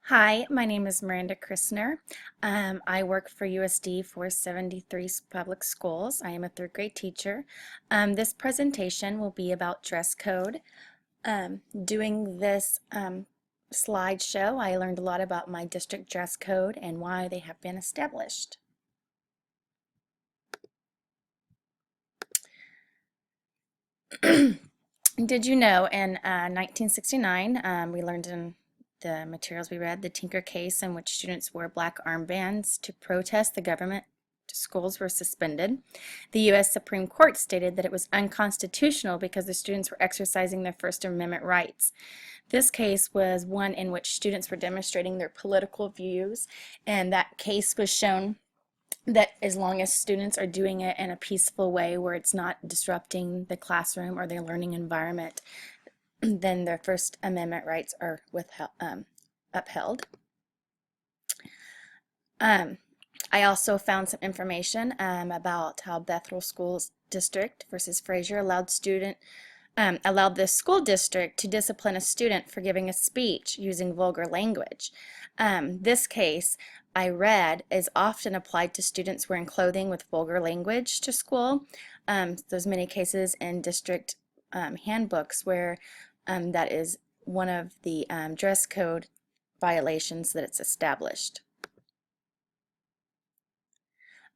Hi, my name is Miranda Christner. I work for USD 473 Public Schools. I am a third grade teacher. This presentation will be about dress code. Doing this slideshow, I learned a lot about my district dress code and why they have been established. Did you know in 1969, we learned in the materials we read, the Tinker case in which students wore black armbands to protest the government schools were suspended. The U.S. Supreme Court stated that it was unconstitutional because the students were exercising their First Amendment rights. This case was one in which students were demonstrating their political views, and that case was shown that as long as students are doing it in a peaceful way where it's not disrupting the classroom or their learning environment, then their First Amendment rights are upheld. I also found some information about how Bethel Schools District versus Frazier allowed the school district to discipline a student for giving a speech using vulgar language. This case I read is often applied to students wearing clothing with vulgar language to school. There's many cases in district handbooks where that is one of the dress code violations that it's established.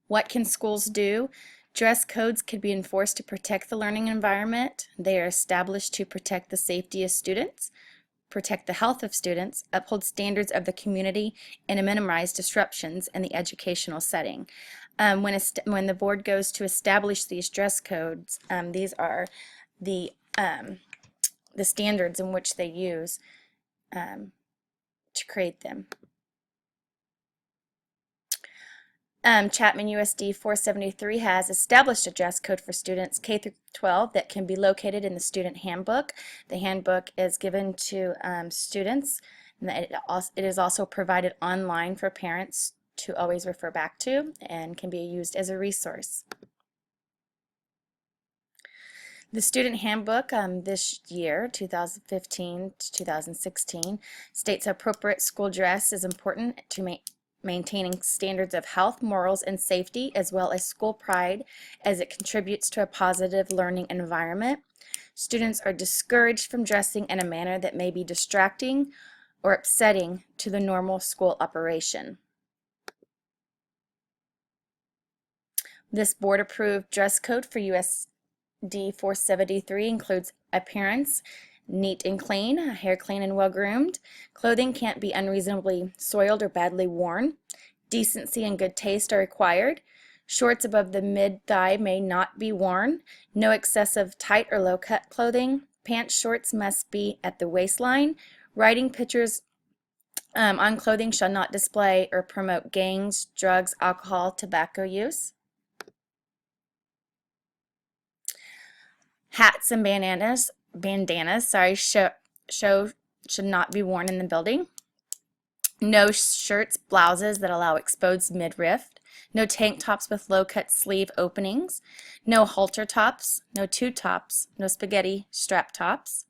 What can schools do? Dress codes can be enforced to protect the learning environment. They are established to protect the safety of students, protect the health of students, uphold standards of the community, and minimize disruptions in the educational setting. When the board goes to establish these dress codes, these are the standards in which they use to create them. Chapman USD 473 has established a dress code for students K through 12 that can be located in the student handbook. The handbook is given to students, and it is also provided online for parents to always refer back to and can be used as a resource. The student handbook this year, 2015 to 2016, states appropriate school dress is important to maintaining standards of health, morals, and safety, as well as school pride, as it contributes to a positive learning environment. Students are discouraged from dressing in a manner that may be distracting or upsetting to the normal school operation. This board-approved dress code for USD 473 includes appearance, neat and clean, hair clean and well groomed. Clothing can't be unreasonably soiled or badly worn. Decency and good taste are required. Shorts above the mid-thigh may not be worn. No excessive tight or low-cut clothing. Pants shorts must be at the waistline. Writing pictures on clothing shall not display or promote gangs, drugs, alcohol, tobacco use. Hats and bandanas should not be worn in the building. No shirts, blouses that allow exposed midriff. No tank tops with low-cut sleeve openings. No halter tops. No tube tops. No spaghetti strap tops.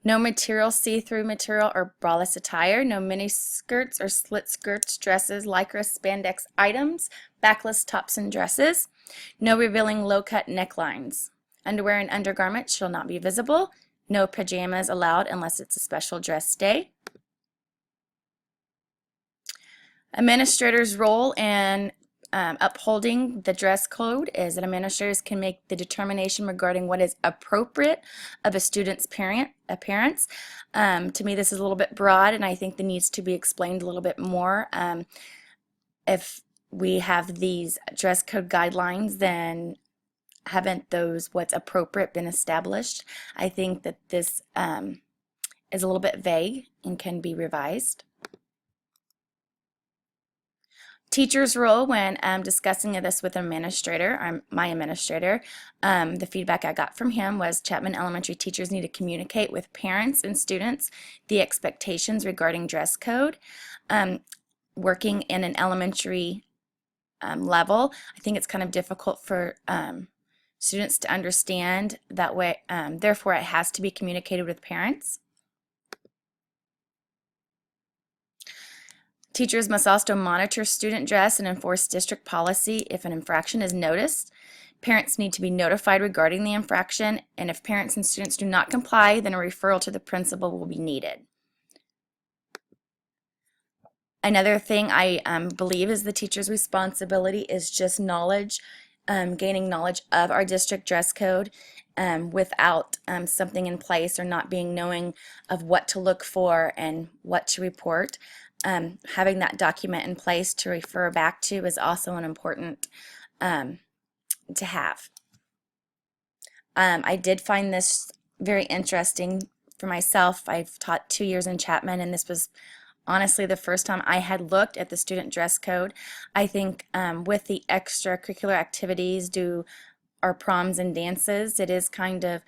No material, see-through material or braless attire. No mini skirts or slit skirts, dresses, lycra, spandex items, backless tops and dresses. No revealing low-cut necklines. Underwear and undergarments shall not be visible. No pajamas allowed unless it's a special dress day. Administrators' role in upholding the dress code is that administrators can make the determination regarding what is appropriate of a student's appearance. To me, this is a little bit broad, and I think that needs to be explained a little bit more. If we have these dress code guidelines, then haven't those what's appropriate been established? I think that this is a little bit vague and can be revised. Teacher's role when discussing this with an administrator, my administrator, the feedback I got from him was Chapman Elementary teachers need to communicate with parents and students the expectations regarding dress code. Working in an elementary level, I think it's kind of difficult for students to understand that way. Therefore, it has to be communicated with parents. Teachers must also monitor student dress and enforce district policy if an infraction is noticed. Parents need to be notified regarding the infraction, and if parents and students do not comply, then a referral to the principal will be needed. Another thing I believe is the teacher's responsibility is just knowledge, gaining knowledge of our district dress code without something in place or not being knowing of what to look for and what to report. Having that document in place to refer back to is also an important to have. I did find this very interesting for myself. I've taught 2 years in Chapman, and this was honestly the first time I had looked at the student dress code. I think with the extracurricular activities, our proms and dances, it is kind of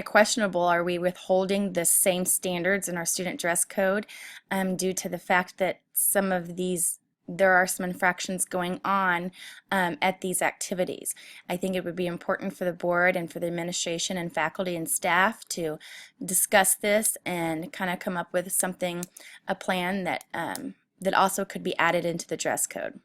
questionable. Are we withholding the same standards in our student dress code due to the fact that there are some infractions going on at these activities? I think it would be important for the board and for the administration and faculty and staff to discuss this and kind of come up with a plan that also could be added into the dress code.